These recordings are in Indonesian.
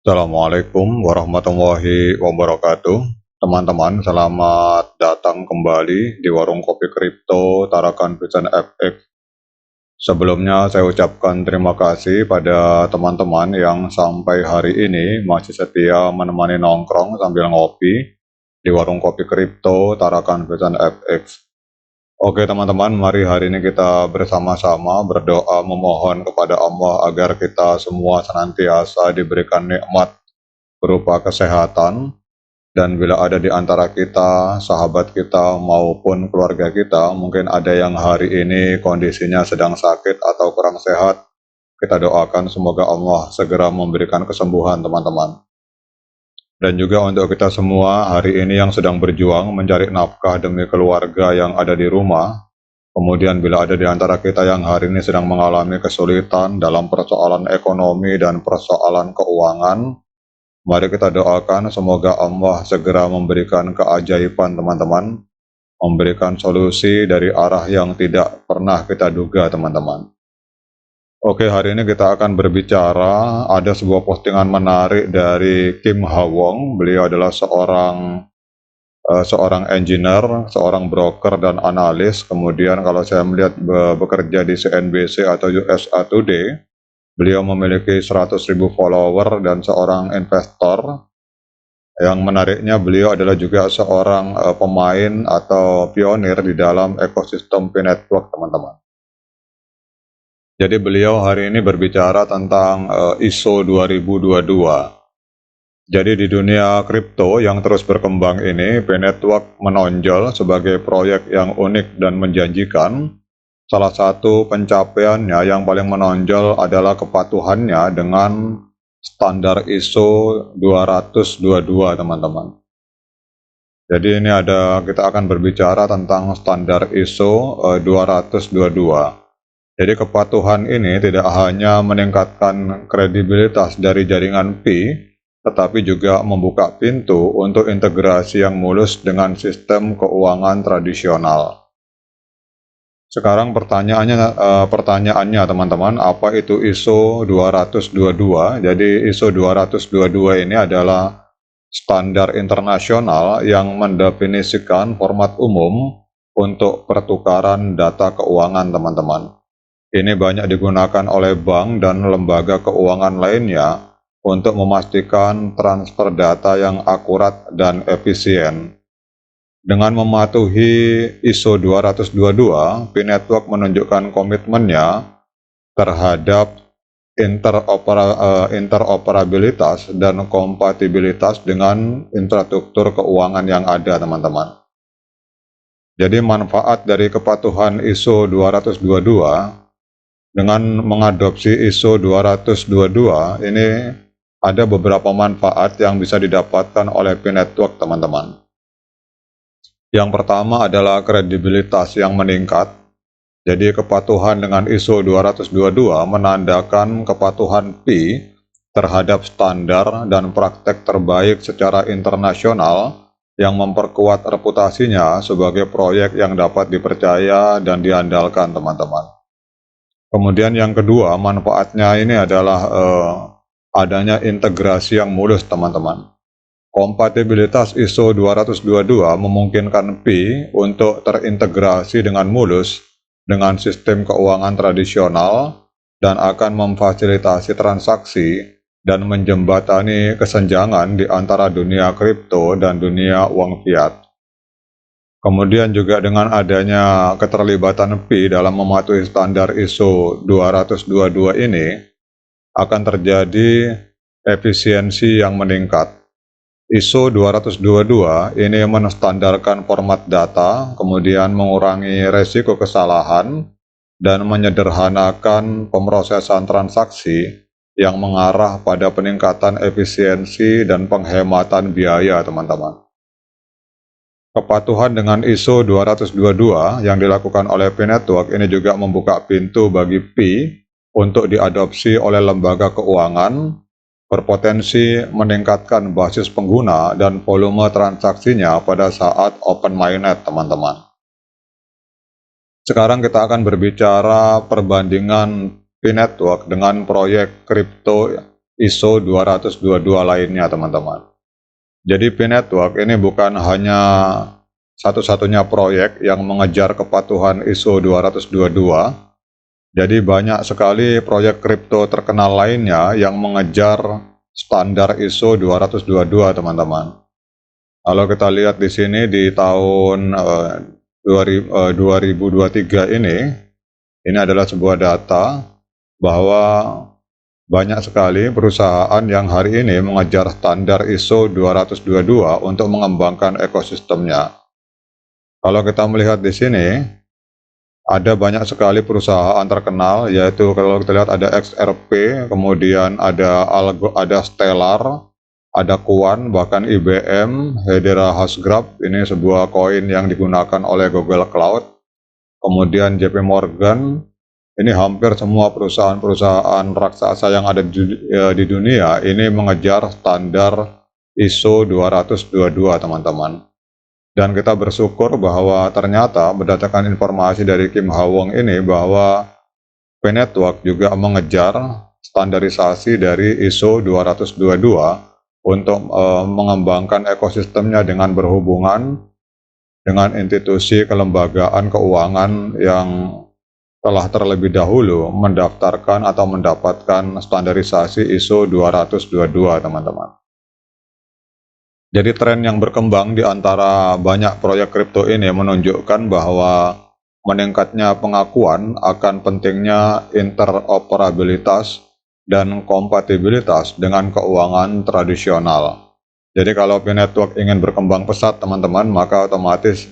Assalamualaikum warahmatullahi wabarakatuh. Teman-teman, selamat datang kembali di Warung Kopi Kripto Tarakan Vision FX. Sebelumnya saya ucapkan terima kasih pada teman-teman yang sampai hari ini masih setia menemani nongkrong sambil ngopi di Warung Kopi Kripto Tarakan Vision FX. Oke teman-teman, mari hari ini kita bersama-sama berdoa memohon kepada Allah agar kita semua senantiasa diberikan nikmat berupa kesehatan, dan bila ada di antara kita, sahabat kita maupun keluarga kita, mungkin ada yang hari ini kondisinya sedang sakit atau kurang sehat, kita doakan semoga Allah segera memberikan kesembuhan teman-teman. Dan juga untuk kita semua hari ini yang sedang berjuang mencari nafkah demi keluarga yang ada di rumah, kemudian bila ada di antara kita yang hari ini sedang mengalami kesulitan dalam persoalan ekonomi dan persoalan keuangan, mari kita doakan semoga Allah segera memberikan keajaiban teman-teman, memberikan solusi dari arah yang tidak pernah kita duga teman-teman. Oke, hari ini kita akan berbicara, ada sebuah postingan menarik dari Kim Ha-won. Beliau adalah seorang engineer, seorang broker dan analis. Kemudian kalau saya melihat bekerja di CNBC atau USA Today, beliau memiliki 100.000 follower dan seorang investor. Yang menariknya beliau adalah juga seorang pemain atau pionir di dalam ekosistem P-Network teman-teman. Jadi beliau hari ini berbicara tentang ISO 2022. Jadi di dunia kripto yang terus berkembang ini, P-Network menonjol sebagai proyek yang unik dan menjanjikan. Salah satu pencapaiannya yang paling menonjol adalah kepatuhannya dengan standar ISO 222 teman-teman. Jadi ini kita akan berbicara tentang standar ISO 222. Jadi kepatuhan ini tidak hanya meningkatkan kredibilitas dari jaringan Pi, tetapi juga membuka pintu untuk integrasi yang mulus dengan sistem keuangan tradisional. Sekarang pertanyaannya teman-teman, apa itu ISO 222? Jadi ISO 222 ini adalah standar internasional yang mendefinisikan format umum untuk pertukaran data keuangan teman-teman. Ini banyak digunakan oleh bank dan lembaga keuangan lainnya untuk memastikan transfer data yang akurat dan efisien. Dengan mematuhi ISO 222, P-Network menunjukkan komitmennya terhadap interoperabilitas dan kompatibilitas dengan infrastruktur keuangan yang ada teman-teman. Jadi manfaat dari kepatuhan ISO 222 dengan mengadopsi ISO 222 ini ada beberapa manfaat yang bisa didapatkan oleh P-Network teman-teman. Yang pertama adalah kredibilitas yang meningkat. Jadi kepatuhan dengan ISO 222 menandakan kepatuhan Pi terhadap standar dan praktek terbaik secara internasional yang memperkuat reputasinya sebagai proyek yang dapat dipercaya dan diandalkan teman-teman. Kemudian yang kedua, manfaatnya ini adalah adanya integrasi yang mulus teman-teman. Kompatibilitas ISO 222 memungkinkan Pi untuk terintegrasi dengan mulus dengan sistem keuangan tradisional dan akan memfasilitasi transaksi dan menjembatani kesenjangan di antara dunia kripto dan dunia uang fiat. Kemudian juga dengan adanya keterlibatan Pi dalam mematuhi standar ISO 222 ini, akan terjadi efisiensi yang meningkat. ISO 222 ini menstandarkan format data, kemudian mengurangi resiko kesalahan, dan menyederhanakan pemrosesan transaksi yang mengarah pada peningkatan efisiensi dan penghematan biaya teman-teman. Kepatuhan dengan ISO 222 yang dilakukan oleh P-Network ini juga membuka pintu bagi Pi untuk diadopsi oleh lembaga keuangan, berpotensi meningkatkan basis pengguna dan volume transaksinya pada saat open mainnet teman-teman. Sekarang kita akan berbicara perbandingan P-Network dengan proyek kripto ISO 222 lainnya teman-teman. Jadi P-Network ini bukan hanya satu-satunya proyek yang mengejar kepatuhan ISO 222. Jadi banyak sekali proyek kripto terkenal lainnya yang mengejar standar ISO 222 teman-teman. Kalau kita lihat di sini di tahun 2023 ini adalah sebuah data bahwa banyak sekali perusahaan yang hari ini mengejar standar ISO 222 untuk mengembangkan ekosistemnya. Kalau kita melihat di sini, ada banyak sekali perusahaan terkenal, yaitu kalau kita lihat ada XRP, kemudian ada Stellar, ada Kuan, bahkan IBM, Hedera Hashgraph, ini sebuah koin yang digunakan oleh Google Cloud, kemudian JP Morgan. Ini hampir semua perusahaan-perusahaan raksasa yang ada di dunia ini mengejar standar ISO 222 teman-teman. Dan kita bersyukur bahwa ternyata berdasarkan informasi dari Kim Ha-won ini bahwa P-Network juga mengejar standarisasi dari ISO 222 untuk mengembangkan ekosistemnya dengan berhubungan dengan institusi kelembagaan keuangan yang telah terlebih dahulu mendaftarkan atau mendapatkan standarisasi ISO 222 teman-teman. Jadi tren yang berkembang di antara banyak proyek kripto ini menunjukkan bahwa meningkatnya pengakuan akan pentingnya interoperabilitas dan kompatibilitas dengan keuangan tradisional. Jadi kalau P-Network ingin berkembang pesat teman-teman, maka otomatis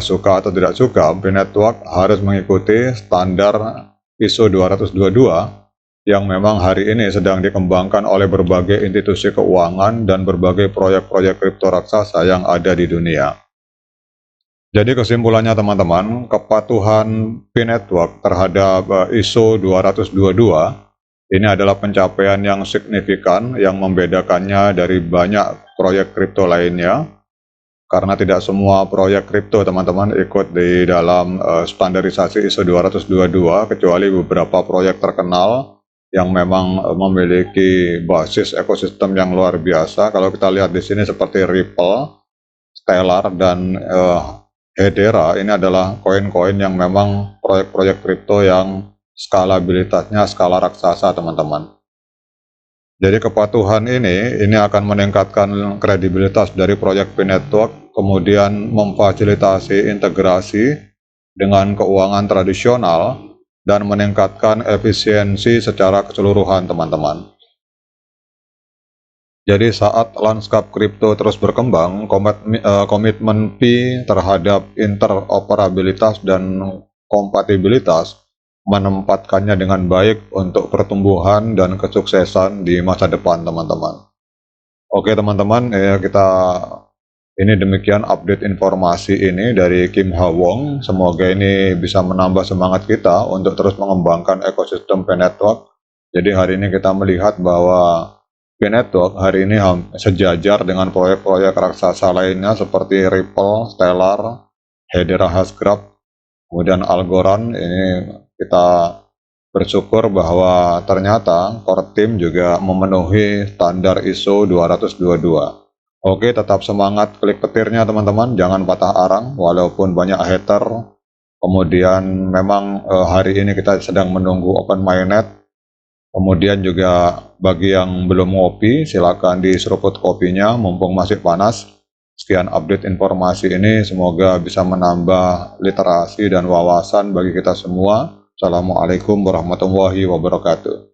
suka atau tidak suka, P-Network harus mengikuti standar ISO 222 yang memang hari ini sedang dikembangkan oleh berbagai institusi keuangan dan berbagai proyek-proyek kripto raksasa yang ada di dunia. Jadi kesimpulannya teman-teman, kepatuhan P-Network terhadap ISO 222 ini adalah pencapaian yang signifikan yang membedakannya dari banyak proyek kripto lainnya. Karena tidak semua proyek kripto teman-teman ikut di dalam standarisasi ISO 222 kecuali beberapa proyek terkenal yang memang memiliki basis ekosistem yang luar biasa. Kalau kita lihat di sini seperti Ripple, Stellar, dan Hedera, ini adalah koin-koin yang memang proyek-proyek kripto yang skalabilitasnya skala raksasa teman-teman. Jadi kepatuhan ini akan meningkatkan kredibilitas dari proyek P-Network, kemudian memfasilitasi integrasi dengan keuangan tradisional, dan meningkatkan efisiensi secara keseluruhan teman-teman. Jadi saat lanskap kripto terus berkembang, komitmen P terhadap interoperabilitas dan kompatibilitas menempatkannya dengan baik untuk pertumbuhan dan kesuksesan di masa depan teman-teman. Oke teman-teman, ini demikian update informasi ini dari Kim Ha-won. Semoga ini bisa menambah semangat kita untuk terus mengembangkan ekosistem P-Network. Jadi hari ini kita melihat bahwa P-Network hari ini sejajar dengan proyek-proyek raksasa lainnya seperti Ripple, Stellar, Hedera Hashgraph, kemudian Algorand. Ini kita bersyukur bahwa ternyata core team juga memenuhi standar ISO 222. Oke, tetap semangat klik petirnya teman-teman, jangan patah arang walaupun banyak hater. Kemudian memang hari ini kita sedang menunggu open mainnet. Kemudian juga bagi yang belum ngopi, silakan diseruput kopinya mumpung masih panas. Sekian update informasi ini, semoga bisa menambah literasi dan wawasan bagi kita semua. Assalamualaikum warahmatullahi wabarakatuh.